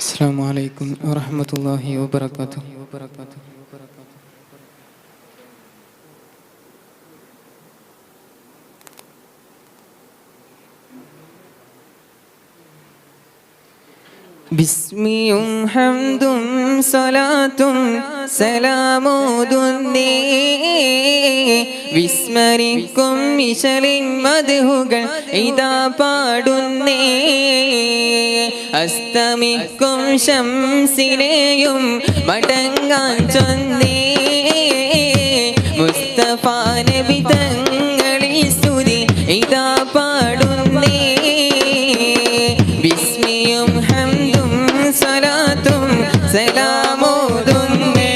السلام عليكم ورحمة الله وبركاته. ബിസ്മിയും ഹംദും സലാത്തും സലാമോതുന്നേ വിസ്മരിക്കും ഇശലിൻ മദ്ഹുകൾ ഇതാ പാടുന്നേ അസ്തമിക്കും ശംസിനെയും മടങ്ങാൻ ചൊന്നേ മുസ്തഫ നബി തങ്ങളിൽ സ്തുതി ഇതാ പാടുന്നേ ബിസ്മിയും ഹംദും സലാത്തും സലാമോതുന്നേ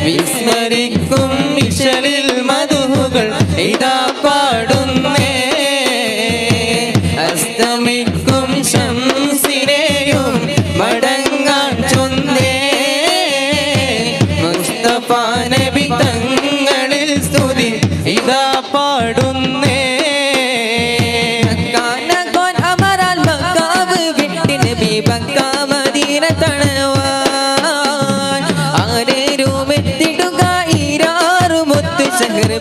വിസ്മരിക്കും ഇശലിൽ മദ്ഹുകൾ ഇതാ പാടുന്നേ അസ്തമിക്കും ശംസിനെയും മടങ്ങാൻ ചൊന്നേ മുസ്തഫ നബി തങ്ങളിൽ സ്തുതി ഇതാ പാടുന്നേ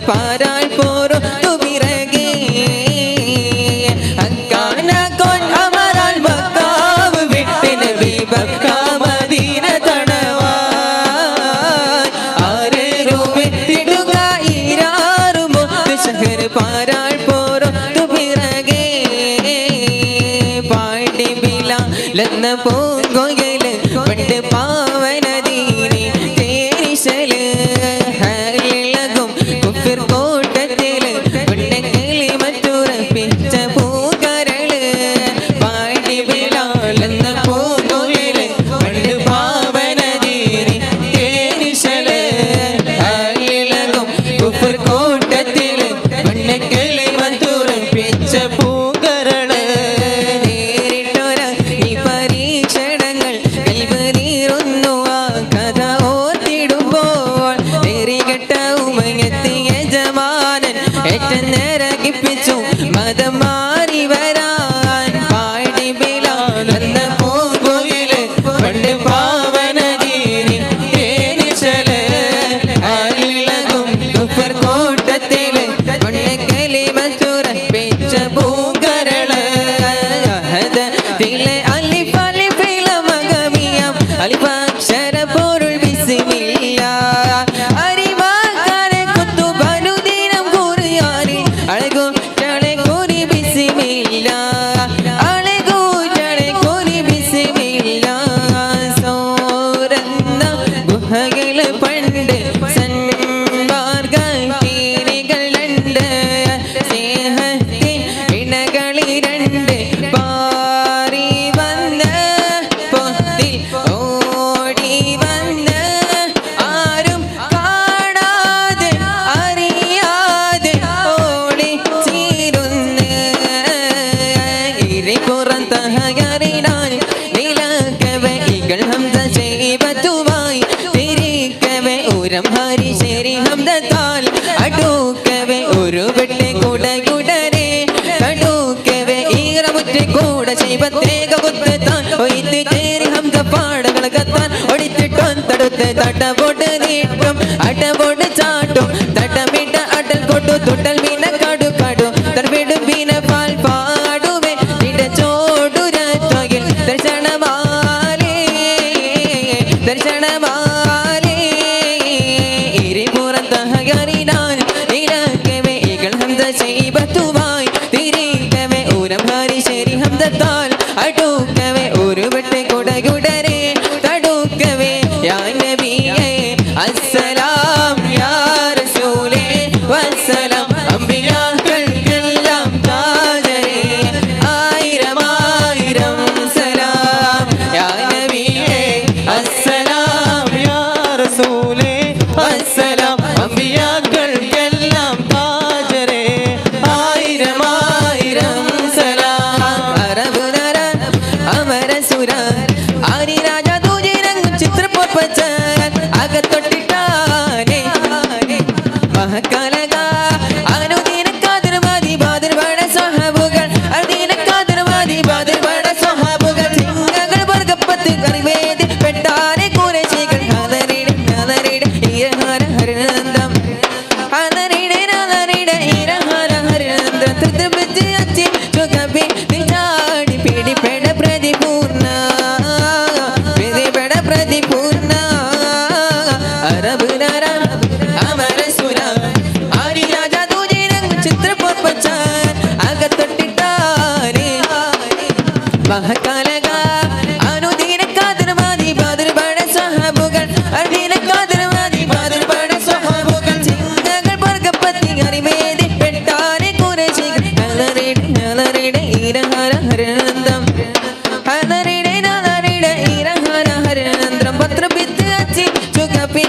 പാരാൾ പോരോ തുപിറകേ അക്കാന കോൻ അമരാൽ മക്കാവ് വിട്ട് നബി ബക്ക മദീന തടവാൻ ആരേരോ വെത്തിടുക ഈരാറു മുത്ത് ശഹർ പാരാൾ പോരോ തുപിറകേ പാടി ബിലാലെന്ന പൂങ്കൊയല് പണ്ട് പാവനദീനി തേരിശല് മതം മാറി വരാൻ പാടി ബിലാലെന്ന പൂങ്കൊയില് പണ്ട് പാവനദീനി തേനിശല് അലിളകും കുഫർ കൂട്ടത്തില് മണ്ണ് കലിമത്തുറപ്പിച്ച പൂങ്കരള് അഹദത്തിലെ അലിഫ് അലിഫില മഗമിയം അലിഫാക്ഷര പൊരുൾ ബിസ്മില്ല അറിവാക്കാരെ കുത്തുബനുദിനം കുറിയാനി അഴകു പണ്ട് സന്മാർഗീനികളുണ്ട് സ്നേഹത്തിൻ ഇണകളിരണ്ട് പാറി വന്ന് പൊത്തിൽ ഓടി വന്ന് ആരും കാണാതെ അറിയാതെ ഓടി ചീരുന്ന് ഇരിപ്പുറം തഹകരിനാൽ നിലക്കവൈകൾ ഹംസ ചെയ്പത്തുമായി ഹരി ശരി ഹംദത്താൽ അടുക്കവേ ഒരു വെട്ടെ കുടകുടരെ കടുക്കവേ ഈറമുറ്റ കൂട ശൈബത്തേക കുത്താൻ ഒയ്ത്ത് ചേരി ഹംദ പാടകൾ കത്താൻ ഒടിച്ചിട്ടും തടുത്ത് തട്ടപോട്ട് നീട്ടും അടപോട്ട് ചാട്ടും തട്ടമിട്ട അടൽ കൊട്ടു തുട്ടൽ മീന കടു കടു തർവിടും മീന പാൽ പാടുവേ തിടച്ചോടുരത്വയിൽ ദർശനമാലേ ദർശനമാലേ ചെയ്പത്തുമായി തിരിക്കവേ ഊരം ഹരി ശരി ഹംദത്താൽ അടുക്കവേ ഒരു വെട്ടെ കുടകുടരെ തടുക്കവേ യാ നബിയേ അസ്സലാം യാ റസൂലേ വസ്സലാം അംബിയാക്കൾക്കെല്ലാം താജരേ ആയിരം ആയിരം സലാം യാ നബിയേ അസ്സലാം യാ റസൂലേ വസ്സലാം അംബിയാക്കൾക്കെല്ലാം അകത്തൊട്ടിട്ടാനേ മഹക്കലക അനുദിനക്കാതിർവാദി ബാതിർ വട സഹബുകൾ അതിനക്കാതിർവാദി ബാതിർ വട സഹബുകൾ സിംഗങ്ങൾ കലക അനുദിന കാതർവാദി ബദർബട സഹബുകൾ അനുദിന കാതർവാദി ബദർബട സഹബുകൾ ചിന്തകൾ വർഗപ്പത്തി അറിവേദി പെട്ടാരെ കുറശികൾ നലറിടെ ഇരഹര ഹരനന്ദം ഹലറിടെ നലറിടെ ഇരഹര ഹരനന്ദം പത്രപിത്ത് അച്ചി ചുകപ്പി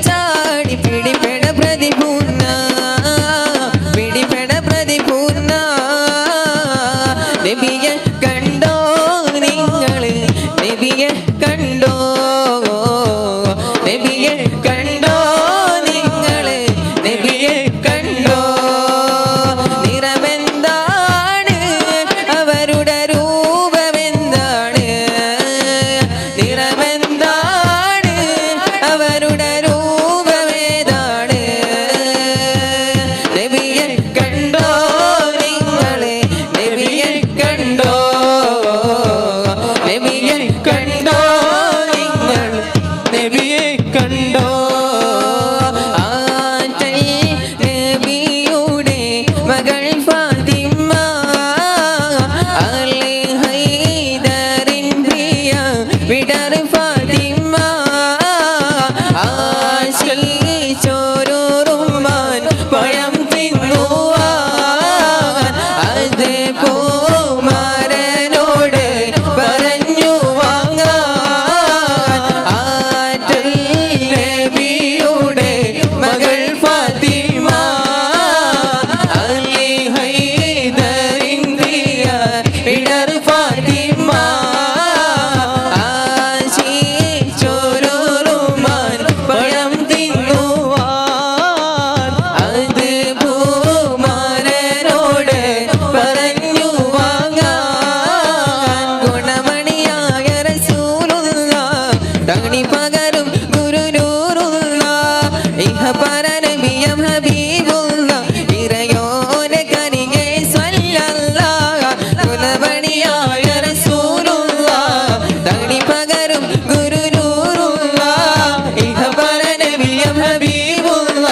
ചാടി പിടിപെട പ്രതിപൂർണ പിടിപെട പ്രതിപൂർണ നബിയെ കണ്ടോ നിങ്ങള് നബിയെ കണ്ടോ നബിയെ കണ്ടോ നിങ്ങള് നബിയെ കണ്ടോ നിറമെന്താണ് അവരുടെ രൂപമെന്താണ് നിറമെന്താണ് അവരുടെ രൂപമേതാണ് നബിയെ കണ്ടോ നിങ്ങളെ നബിയെ കണ്ടോ നബിയെ കണ്ടോ നിങ്ങൾ നബിയെ കണ്ടോ ആറ്റൽ നബിയുടെ മകൾ ഫാത്തിമ അലി ഹൈദറിൻ പ്രിയ വിടർ ഫാത്തിമ ആശിച്ചോരുറുമ്മാൻ പഴം തിന്നുവാൻ അത് പൂമാരനോട് പറഞ്ഞു വാങ്ങാൻ ആറ്റൽ നബിയുടെ മകൾ ഫാത്തിമ അലി ഹൈദറിൻ പ്രിയ വിടർ ഫാത്തിമ ആശിച്ചോരുറുമ്മാൻ പഴം തിന്നുവാൻ അത് പൂമാരനോട് പറഞ്ഞു വാങ്ങാൻ ഗുണമണിയായ റസൂലുള്ള തണി പകരും ഗുരുനൂറുള്ള ഇഹ പരനബിയം ഹബീബുള്ള ഇറയോനെ കരികെ സ്വല്ലല്ലാഹ് ഗുണമണിയായ റസൂലുള്ള തണി പകരും ഗുരുനൂറുള്ള ഇഹ പരനബിയം ഹബീബുള്ള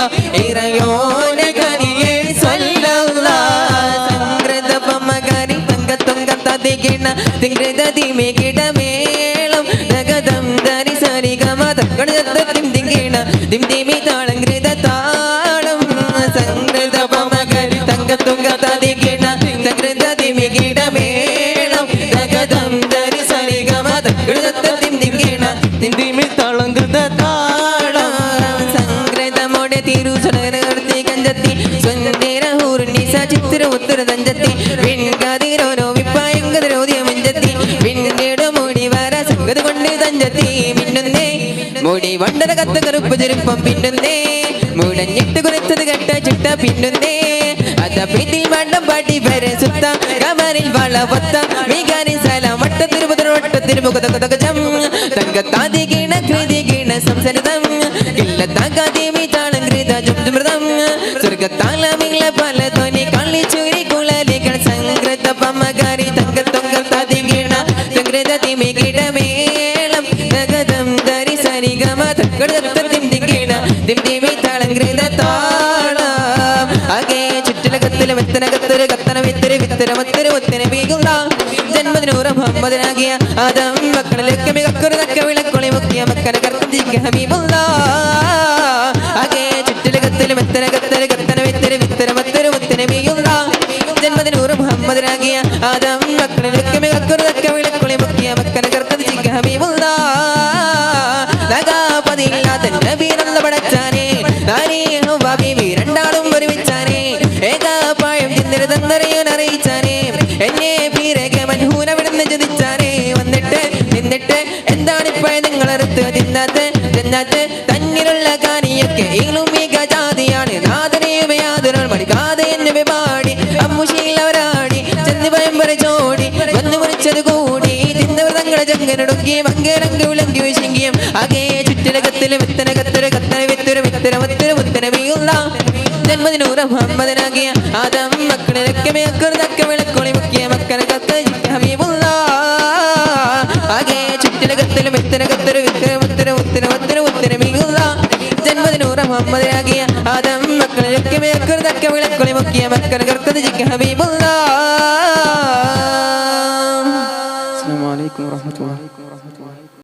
ഇറയോനെ കരികെ സ്വല്ലല്ലാഹ് സംഗ്രത പമകരി തങ്കത്തൊങ്ക തതികിണ തിങ്കൃത ദിമികിടമേളം നഗതം ധരി സരിഗമ തങ്കടത്തിം തിങ്കിണ ദിം ദിമി താളം കൃത താളം സംഗ്രത പമകരി തങ്കത്തൊങ്ക തതികിണ തിങ്കൃത ദിമികിടമേളം നഗതം ധരി സരിഗമ തങ്കടത്തിം തിങ്കിണ ദിം ദിമി താളം കൃത താളം സംഗ്രതമോടെ തിരുസനർത്തി കഞ്ചത്തി സ്വന്തര ഹൂർണിസ ചിത്ര ഉത്തര തഞ്ചത്തി പിൻകതിരോരോ വിപ്പായങ്കതിരോധിയ മുഞ്ചത്തി പിന്നീട് മൂടി വര സംഗതി കൊണ്ട് തഞ്ചത്തി മിന്നുന്നേ മൂടി വണ്ടര കത്ത് കറുപ്പ് ചെരുപ്പം പിന്നുന്നേ മുടഞ്ഞിട്ട് കുറിച്ചത് കെട്ട ചിട്ട പിന്നുന്നേ അത പ്രീതിൽ മണ്ഡം പാട്ടി വരെ സുത്ത കമറിൽ വളവത്ത മികാരി സലാം വട്ട തിരുമുതലൊട്ട തിരുമുഖതകം തങ്കത്താതി ഗീണ കൃതി ഗീണ സംസരിതം ഇല്ലത്താകാദേമി താളം കൃത ജുമൃതം സ്വർഗത്താലമില്ല പല ധ്വനി കളി ചുരി കുളലികൾ സംഗ്രത പമകാരി തങ്കത്തൊങ്ക താതി ഗീണ സംഗ്രത തിമി കിടമേളം നഗതം ധരി സരിഗമ തങ്കടത്തിം ദിഗീണ ദിം ദിമി താളം കൃത താളം ആകെ ചുറ്റിലകത്തില് വെത്തനകത്തൊരു കത്തന വിത്തര് വിത്തര മത്തര് ഒത്തിനെ വീകുള്ള ജന്മദിനൂറ മുഹമ്മദിനാകിയ ആദം മക്കളിലൊക്കെ മികക്കൊരു തക്ക വിളക്കൊളി മുക്കിയ മക്കനെ കർത്തിക്ക് ഹബീബുള്ള ആകെ ചുറ്റിലകത്തില് വെത്തനകത്തൊരു കത്തന വിത്തര് വിത്തര മത്തര് ഒത്തിനെ വീകുള്ള ജന്മദിനൂറ മുഹമ്മദിനാകിയ ആദം മക്കളിലൊക്കെ മികക്കൊരു തക്ക വിളക്കൊളി മുക്കിയ മക്കനെ കർത്തിക്ക് ഹബീബുള്ള നഗാപതില്ലാത്ത നബീനുള്ള പടച്ചാനെ നാരീഹും ഹബീബി രണ്ടാളും ഒരുമിച്ചാനെ ഏകാപായം തിന്നര് തന്നറിയാൻ അറിയിച്ചാനെ എന്നെ പീരക മൻഹൂന വിടുന്ന് ചതിച്ചാനെ വന്നിട്ട് നിന്നിട്ട് എന്താണിപ്പോഴേ നിങ്ങളറുത്ത് തിന്നാത്ത് തന്നിലുള്ള കാനിയൊക്കെ ഈളും മിക ജാതിയാണ് നാദനയുമേ യാതൊരാൾ മടിക്കാതെ എന്നെ പാടി അമ്മുശീലവരാടി ചെന്ന് പയമ്പര ചോടി വന്നു മുറിച്ചത് കൂടി തിന്നവർ തങ്ങളുടെ ചങ്കനടുക്കി മങ്കരങ്ക വിളങ്കി വിശങ്കിയും ആകെ ചുറ്റിലകത്തില് വിത്തനകത്തൊരു കത്തന വിത്തൊരു വിത്തര മത്തൊരു മുത്തന വീയുള്ള ജന്മദിനൂറ മുഹമ്മദനാകിയ ആദം മക്കളിലൊക്കെ മേക്കറുതക്ക വിളക്കൊളി മുക്കിയ മക്കനെ കത്ത് ഹബീബുള്ള ആകെ ചുറ്റിലകത്തിലും വിത്തനകത്തൊരു വിത്തര മുത്തര മുത്തര മുത്തര മുത്തര വീയുള്ള ജന്മദിനൂറ മുഹമ്മദനാകിയ ആദം മക്കളിലൊക്കെ മേക്കറുതക്ക വിളക്കൊളി മുക്കിയ മക്കനെ കത്ത് ഹബീബുള്ള